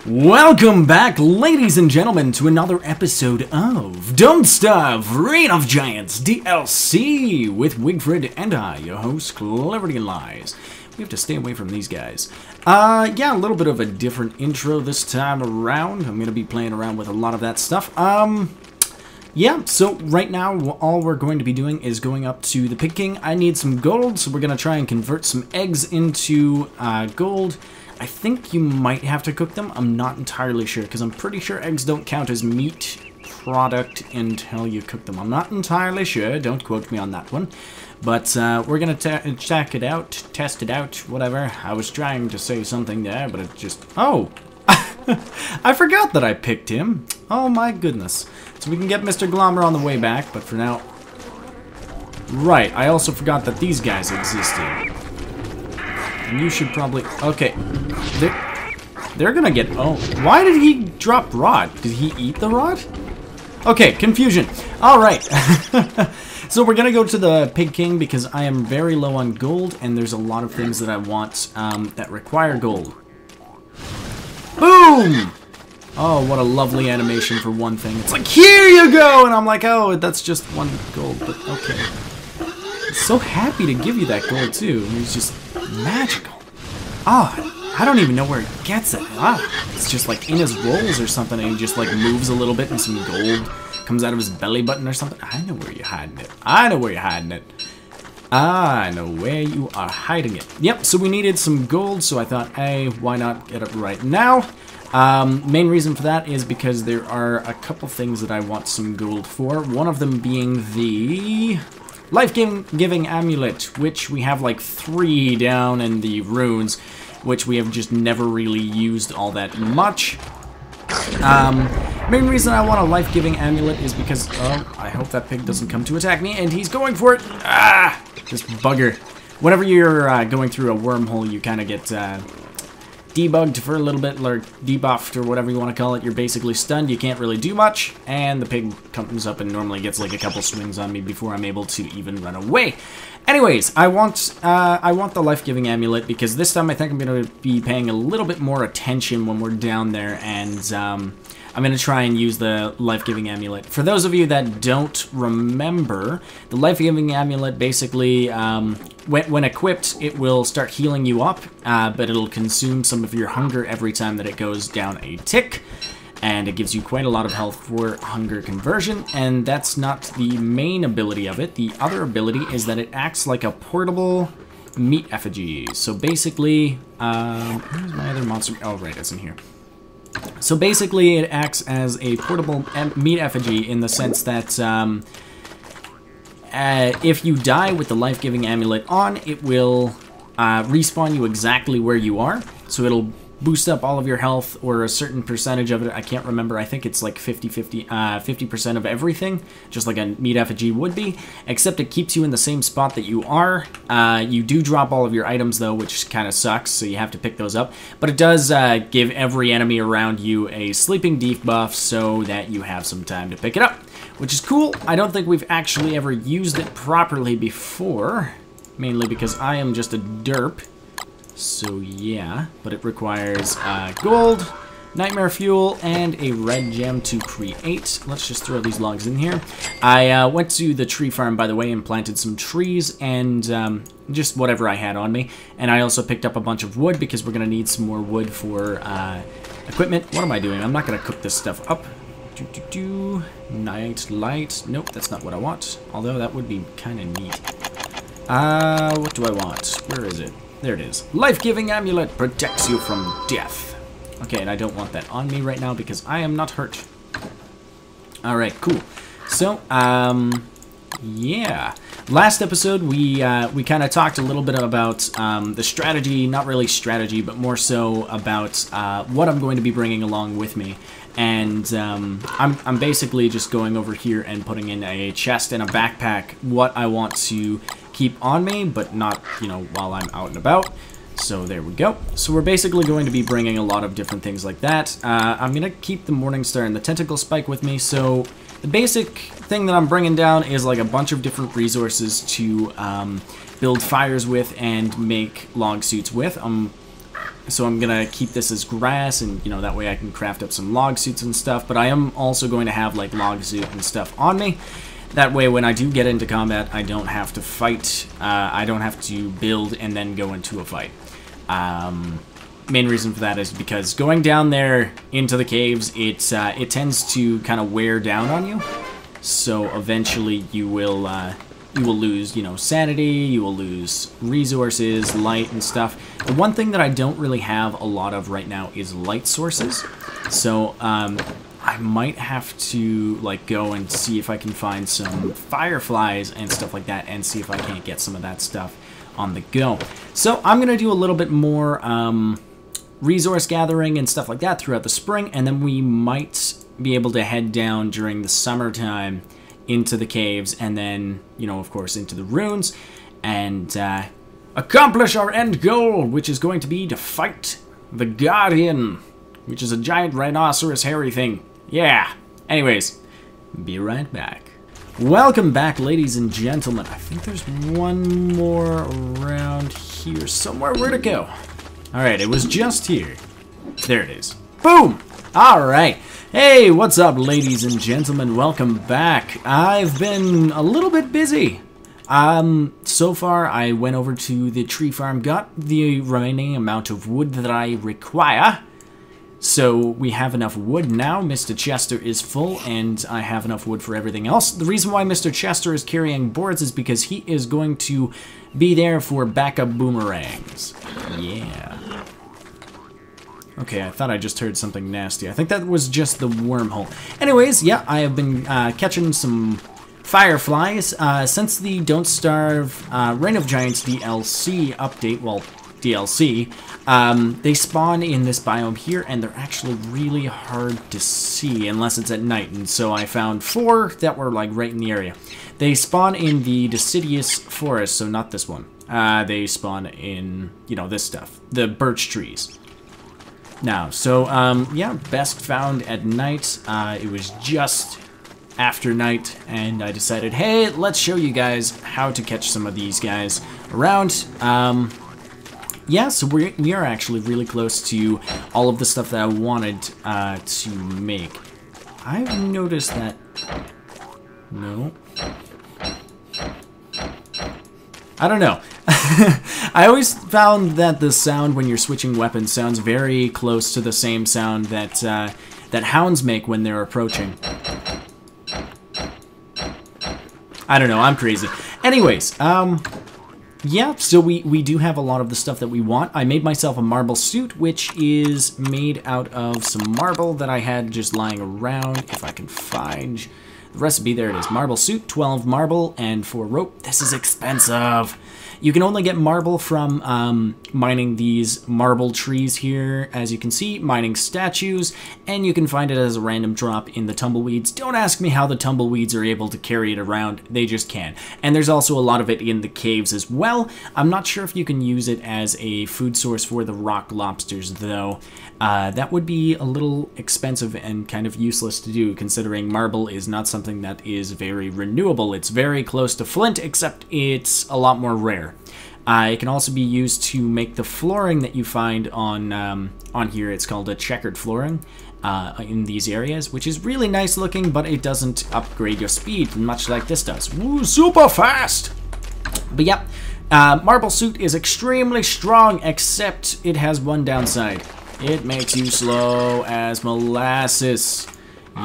Welcome back, ladies and gentlemen, to another episode of Don't Starve, Reign of Giants DLC with Wigfrid and I, your host, ClarityInLies. We have to stay away from these guys. Yeah, a little bit of a different intro this time around. I'm going to be playing around with a lot of that stuff. Yeah, so right now, all we're going to be doing is going up to the Pig King. I need some gold, so we're going to try and convert some eggs into gold. I think you might have to cook them. I'm not entirely sure, because I'm pretty sure eggs don't count as meat product until you cook them. I'm not entirely sure. Don't quote me on that one. But we're going to check it out, test it out, whatever. I was trying to say something there, but it just... Oh! I forgot that I picked him. Oh my goodness. So we can get Mr. Glommer on the way back, but for now... Right, I also forgot that these guys existed. And you should probably... Okay. They're gonna get... Oh. Why did he drop rod? Did he eat the rod? Okay, confusion. Alright. So we're gonna go to the Pig King because I am very low on gold, and there's a lot of things that I want that require gold. Boom! Oh, what a lovely animation for one thing. It's like, here you go! And I'm like, oh, that's just one gold, but okay. So happy to give you that gold too. It's just magical. Oh, I don't even know where it gets it. Ah, it's just like in his rolls or something, and he just like moves a little bit and some gold comes out of his belly button or something. I know where you're hiding it. I know where you're hiding it. I know where you are hiding it. Yep, so we needed some gold, so I thought, hey, why not get it right now? Main reason for that is because there are a couple things that I want some gold for. One of them being the life-giving amulet, which we have like 3 down in the runes, which we have just never really used all that much. Main reason I want a life-giving amulet is because, oh, I hope that pig doesn't come to attack me, and he's going for it. Ah, this bugger. Whenever you're going through a wormhole, you kind of get debugged for a little bit, or debuffed, or whatever you want to call it. You're basically stunned, you can't really do much, and the pig comes up and normally gets like a couple swings on me before I'm able to even run away. Anyways, I want the life-giving amulet because this time I think I'm going to be paying a little bit more attention when we're down there, and I'm going to try and use the life-giving amulet. For those of you that don't remember, the life-giving amulet basically, when equipped, it will start healing you up, but it'll consume some of your hunger every time that it goes down a tick, and it gives you quite a lot of health for hunger conversion, and that's not the main ability of it. The other ability is that it acts like a portable meat effigy. So basically, where's my other monster? Oh, right, it's in here. So basically, it acts as a portable meat effigy in the sense that if you die with the life-giving amulet on, it will respawn you exactly where you are. So it'll boost up all of your health, or a certain percentage of it. I can't remember. I think it's like 50% of everything, just like a meat effigy would be, except it keeps you in the same spot that you are. You do drop all of your items, though, which kind of sucks, so you have to pick those up. But it does give every enemy around you a sleeping debuff so that you have some time to pick it up, which is cool. I don't think we've actually ever used it properly before, mainly because I am just a derp. So yeah, but it requires gold, nightmare fuel, and a red gem to create. Let's just throw these logs in here. I went to the tree farm, by the way, and planted some trees and just whatever I had on me. And I also picked up a bunch of wood because we're going to need some more wood for equipment. What am I doing? I'm not going to cook this stuff up. Night light. Nope, that's not what I want. Although that would be kind of neat. What do I want? Where is it? There it is. Life-giving amulet protects you from death. Okay, and I don't want that on me right now because I am not hurt. Alright, cool. So, yeah. Last episode, we kind of talked a little bit about the strategy, not really strategy, but more so about what I'm going to be bringing along with me. And I'm basically just going over here and putting in a chest and a backpack what I want to keep on me, but not, you know, while I'm out and about. So there we go. So we're basically going to be bringing a lot of different things like that. I'm going to keep the Morningstar and the Tentacle Spike with me. So the basic thing that I'm bringing down is like a bunch of different resources to build fires with and make log suits with. So I'm going to keep this as grass, and, you know, that way I can craft up some log suits and stuff. But I am also going to have, like, log suit and stuff on me. That way, when I do get into combat, I don't have to fight. I don't have to build and then go into a fight. Main reason for that is because going down there into the caves, it tends to kind of wear down on you. So eventually you will lose, you know, sanity, you will lose resources, light and stuff. The one thing that I don't really have a lot of right now is light sources. So I might have to, like, go and see if I can find some fireflies and stuff like that, and see if I can't get some of that stuff on the go. So I'm going to do a little bit more resource gathering and stuff like that throughout the spring, and then we might be able to head down during the summertime into the caves, and then, you know, of course, into the ruins, and accomplish our end goal, which is going to be to fight the Guardian, which is a giant rhinoceros hairy thing. Yeah. Anyways, be right back. Welcome back, ladies and gentlemen. I think there's one more around here somewhere. Where'd it go? Alright, it was just here. There it is. Boom! Alright. Hey, what's up, ladies and gentlemen? Welcome back. I've been a little bit busy. So far, I went over to the tree farm, got the remaining amount of wood that I require. So we have enough wood now. Mr. Chester is full, and I have enough wood for everything else. The reason why Mr. Chester is carrying boards is because he is going to be there for backup boomerangs. Yeah. Okay, I thought I just heard something nasty. I think that was just the wormhole. Anyways, yeah, I have been catching some fireflies. Since the Don't Starve Reign of Giants DLC update, well, DLC, they spawn in this biome here, and they're actually really hard to see unless it's at night, and so I found 4 that were, like, right in the area. They spawn in the deciduous forest, so not this one. They spawn in, you know, this stuff, the birch trees. Now, so, yeah, best found at night. It was just after night, and I decided, hey, let's show you guys how to catch some of these guys around. Yeah, so we are actually really close to all of the stuff that I wanted to make. I've noticed that... No. I don't know. I always found that the sound when you're switching weapons sounds very close to the same sound that that hounds make when they're approaching. I don't know, I'm crazy. Anyways, yeah, so we do have a lot of the stuff that we want. I made myself a marble suit, which is made out of some marble that I had just lying around. If I can find the recipe, there it is. Marble suit, 12 marble, and 4 rope. This is expensive. You can only get marble from mining these marble trees here, as you can see, mining statues, and you can find it as a random drop in the tumbleweeds. Don't ask me how the tumbleweeds are able to carry it around, they just can. And there's also a lot of it in the caves as well. I'm not sure if you can use it as a food source for the rock lobsters, though. That would be a little expensive and kind of useless to do, considering marble is not something that is very renewable. It's very close to flint, except it's a lot more rare. It can also be used to make the flooring that you find on here. It's called a checkered flooring in these areas, which is really nice looking, but it doesn't upgrade your speed, much like this does. Ooh, super fast! But yeah, marble suit is extremely strong, except it has one downside. It makes you slow as molasses.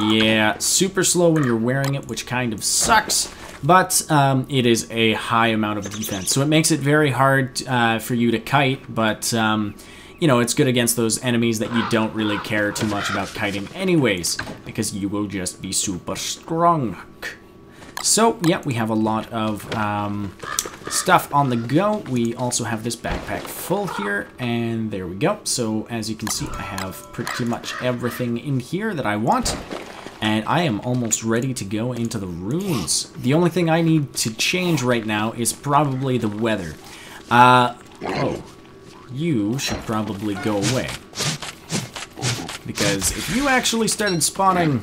Yeah, super slow when you're wearing it, which kind of sucks. But it is a high amount of defense, so it makes it very hard for you to kite, but, you know, it's good against those enemies that you don't really care too much about kiting anyways, because you will just be super strong. So, yeah, we have a lot of stuff on the go. We also have this backpack full here, and there we go. So, as you can see, I have pretty much everything in here that I want. And I am almost ready to go into the ruins. The only thing I need to change right now is probably the weather. Oh, you should probably go away. Because if you actually started spawning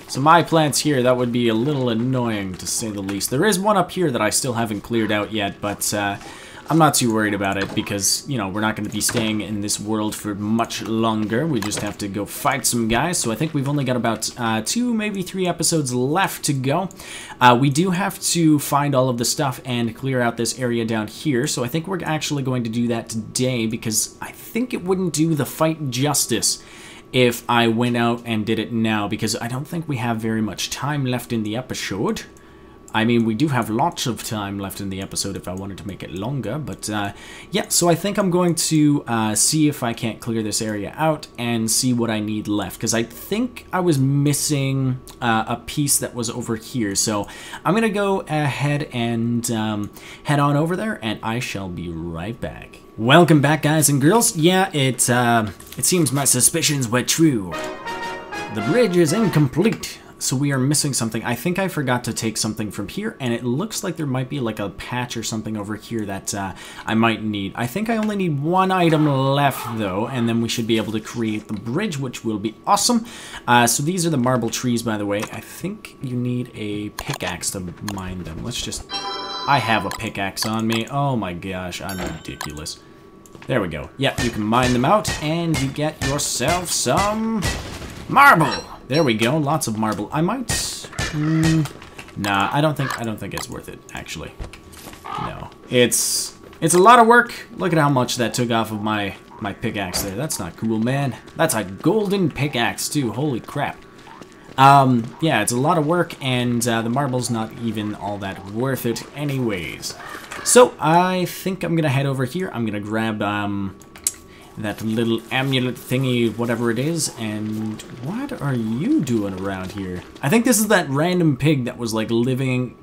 some eye plants here, that would be a little annoying, to say the least. There is one up here that I still haven't cleared out yet, but I'm not too worried about it because, you know, we're not going to be staying in this world for much longer. We just have to go fight some guys. So I think we've only got about 2, maybe 3 episodes left to go. We do have to find all of the stuff and clear out this area down here. So I think we're actually going to do that today because I think it wouldn't do the fight justice if I went out and did it now, because I don't think we have very much time left in the episode. I mean, we do have lots of time left in the episode if I wanted to make it longer, but yeah, so I think I'm going to see if I can't clear this area out and see what I need left, because I think I was missing a piece that was over here, so I'm going to go ahead and head on over there, and I shall be right back. Welcome back, guys and girls. Yeah, it seems my suspicions were true. The bridge is incomplete. So we are missing something. I think I forgot to take something from here, and it looks like there might be like a patch or something over here that I might need. I think I only need 1 item left, though, and then we should be able to create the bridge, which will be awesome. So these are the marble trees, by the way. I think you need a pickaxe to mine them. Let's just... I have a pickaxe on me. Oh my gosh, I'm ridiculous. There we go. Yeah, you can mine them out, and you get yourself some marble. There we go, lots of marble. I might... nah, I don't think it's worth it, actually. No. It's a lot of work. Look at how much that took off of my pickaxe there. That's not cool, man. That's a golden pickaxe, too. Holy crap. Yeah, it's a lot of work, and the marble's not even all that worth it anyways. So, I think I'm gonna head over here. I'm gonna grab, that little amulet thingy, whatever it is, and what are you doing around here? I think this is that random pig that was, like, living,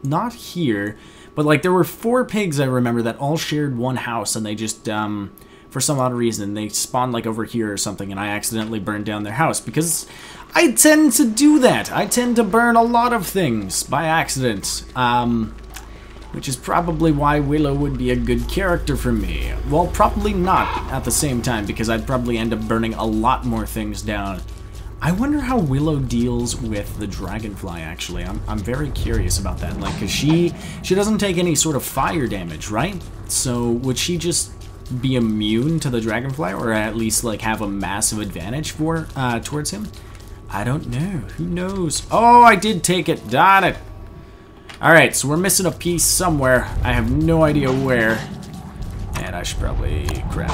not here, but, like, there were 4 pigs, I remember, that all shared one house, and they just, for some odd reason, they spawned, like, over here or something, and I accidentally burned down their house, because I tend to do that. I tend to burn a lot of things by accident, which is probably why Willow would be a good character for me. Well, probably not at the same time, because I'd probably end up burning a lot more things down. I wonder how Willow deals with the dragonfly, actually. I'm very curious about that. Like, 'cause she doesn't take any sort of fire damage, right? So would she just be immune to the dragonfly, or at least, like, have a massive advantage towards him? I don't know. Who knows? Oh, I did take it. Darn it. Alright, so we're missing a piece somewhere. I have no idea where. And I should probably grab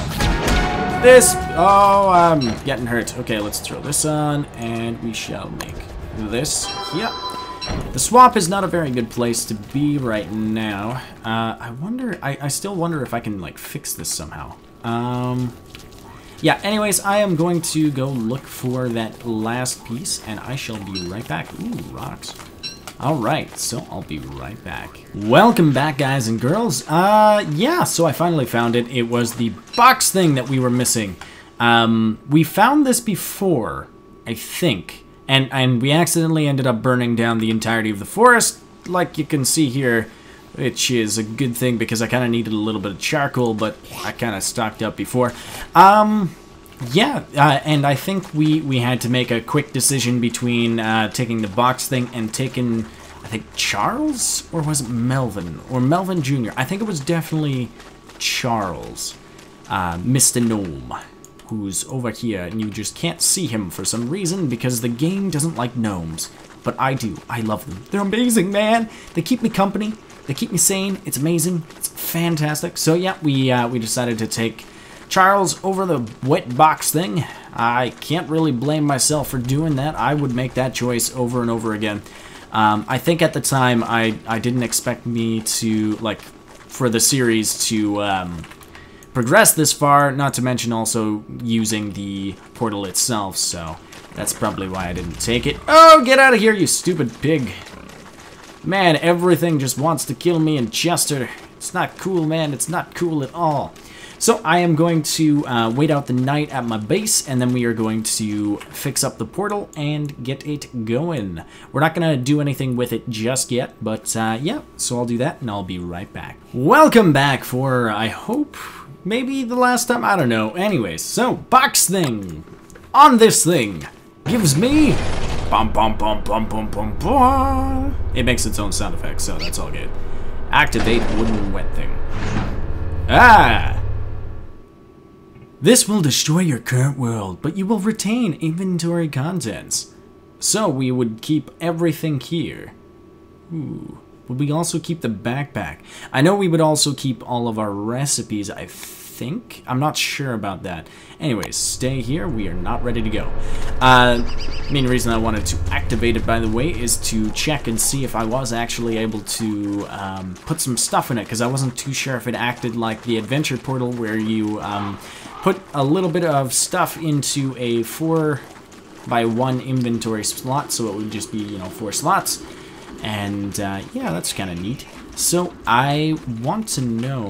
this. Oh, I'm getting hurt. Okay, let's throw this on, and we shall make this. Yep. The swamp is not a very good place to be right now. I wonder, I still wonder if I can, like, fix this somehow. Yeah, anyways, I am going to go look for that last piece, and I shall be right back. Ooh, rocks. Alright, so I'll be right back. Welcome back, guys and girls. Yeah, so I finally found it. It was the box thing that we were missing. We found this before, I think. And we accidentally ended up burning down the entirety of the forest, like you can see here, which is a good thing because I kind of needed a little bit of charcoal, but I kind of stocked up before. Yeah, and I think we had to make a quick decision between taking the box thing and taking, I think, Charles? Or was it Melvin? Or Melvin Jr.? I think it was definitely Charles, Mr. Gnome, who's over here, and you just can't see him for some reason because the game doesn't like gnomes. But I do. I love them. They're amazing, man! They keep me company. They keep me sane. It's amazing. It's fantastic. So yeah, we decided to take Charles over the wet box thing. I can't really blame myself for doing that. I would make that choice over and over again. I think at the time I didn't expect me to, like, for the series to progress this far, not to mention also using the portal itself, so that's probably why I didn't take it. Oh, get out of here, you stupid pig. Man, everything just wants to kill me in Chester. It's not cool, man. It's not cool at all. So I am going to wait out the night at my base, and then we are going to fix up the portal and get it going. We're not going to do anything with it just yet, but yeah, so I'll do that, and I'll be right back. Welcome back for, I hope, maybe the last time, I don't know. Anyways, so box thing on this thing gives me bum bum bum bum bum bum bum. It makes its own sound effects, so that's all good. Activate wooden wet thing. Ah! This will destroy your current world, but you will retain inventory contents. So we would keep everything here. Ooh. Would we also keep the backpack? I know we would also keep all of our recipes, I think. I'm not sure about that. Anyways, stay here. We are not ready to go. Main reason I wanted to activate it, by the way, is to check and see if I was actually able to put some stuff in it, because I wasn't too sure if it acted like the adventure portal where you put a little bit of stuff into a 4x1 inventory slot, so it would just be, you know, 4 slots. And yeah, that's kind of neat. So I want to know,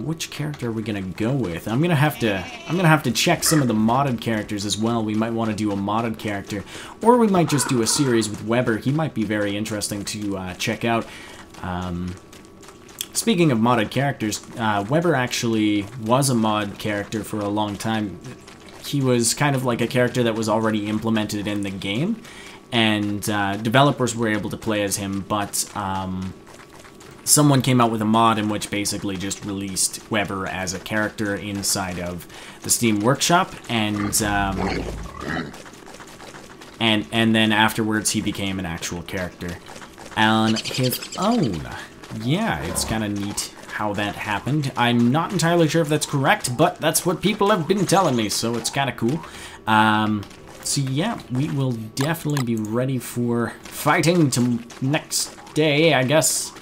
which character are we gonna go with? I'm gonna have to check some of the modded characters as well. We might want to do a modded character, or we might just do a series with Weber. He might be very interesting to check out. Speaking of modded characters, Weber actually was a mod character for a long time. He was kind of like a character that was already implemented in the game, and developers were able to play as him, but someone came out with a mod in which basically just released Weber as a character inside of the Steam Workshop, and then afterwards he became an actual character on his own. Yeah, it's kind of neat how that happened. I'm not entirely sure if that's correct, but that's what people have been telling me, so it's kind of cool. So yeah, we will definitely be ready for fighting to next day, I guess,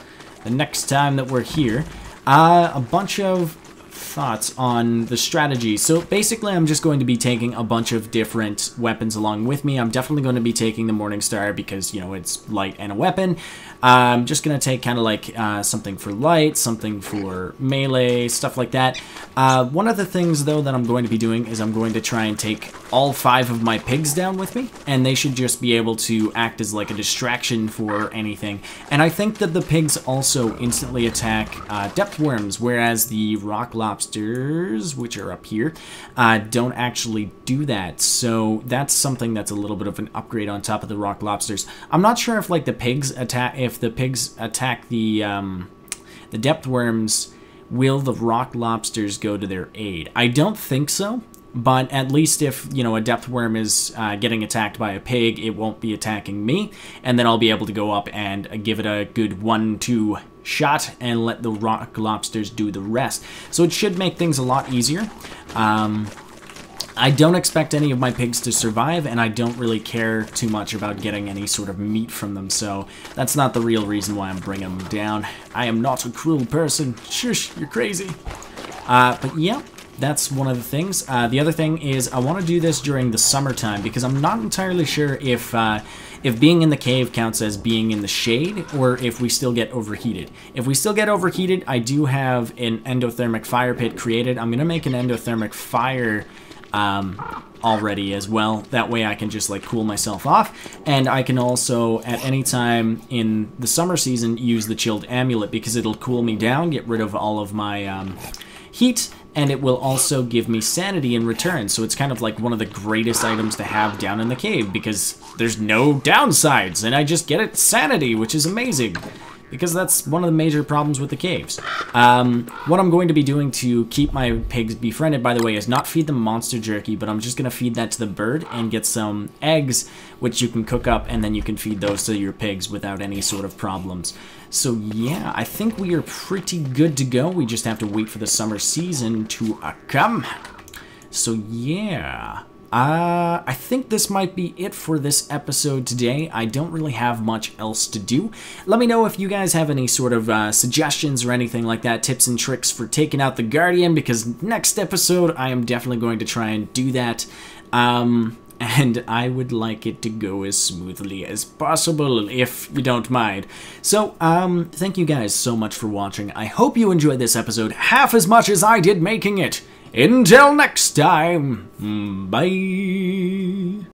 the next time that we're here. A bunch of thoughts on the strategy. So basically I'm just going to be taking a bunch of different weapons along with me. I'm definitely going to be taking the Morningstar because, you know, it's light and a weapon. I'm just going to take kind of like something for light, something for melee, stuff like that. One of the things, though, that I'm going to be doing is I'm going to try and take all 5 of my pigs down with me, and they should just be able to act as like a distraction for anything. And I think that the pigs also instantly attack depth worms, whereas the rock lobsters, which are up here, don't actually do that. So that's something that's a little bit of an upgrade on top of the rock lobsters. I'm not sure if like the pigs attack, if the pigs attack the depth worms, will the rock lobsters go to their aid? I don't think so. But at least if, you know, a depth worm is getting attacked by a pig, it won't be attacking me. And then I'll be able to go up and give it a good 1-2 shot and let the rock lobsters do the rest. So it should make things a lot easier. I don't expect any of my pigs to survive, and I don't really care too much about getting any sort of meat from them, so that's not the real reason why I'm bringing them down. I am not a cruel person. Shush, you're crazy. But yeah. That's one of the things. The other thing is I want to do this during the summertime because I'm not entirely sure if being in the cave counts as being in the shade or if we still get overheated. If we still get overheated, I do have an endothermic fire pit created. I'm going to make an endothermic fire already as well. That way I can just like cool myself off, and I can also at any time in the summer season use the chilled amulet because it'll cool me down, get rid of all of my heat, and it will also give me sanity in return. So it's kind of like one of the greatest items to have down in the cave because there's no downsides, and I just get it sanity, which is amazing. Because that's one of the major problems with the caves. What I'm going to be doing to keep my pigs befriended, by the way, is not feed them monster jerky, but I'm just going to feed that to the bird and get some eggs, which you can cook up, and then you can feed those to your pigs without any sort of problems. So yeah, I think we are pretty good to go. We just have to wait for the summer season to come. So yeah. I think this might be it for this episode today. I don't really have much else to do. Let me know if you guys have any sort of suggestions or anything like that, tips and tricks for taking out the Guardian, because next episode I am definitely going to try and do that. And I would like it to go as smoothly as possible, if you don't mind. So, thank you guys so much for watching. I hope you enjoyed this episode half as much as I did making it. Until next time, bye.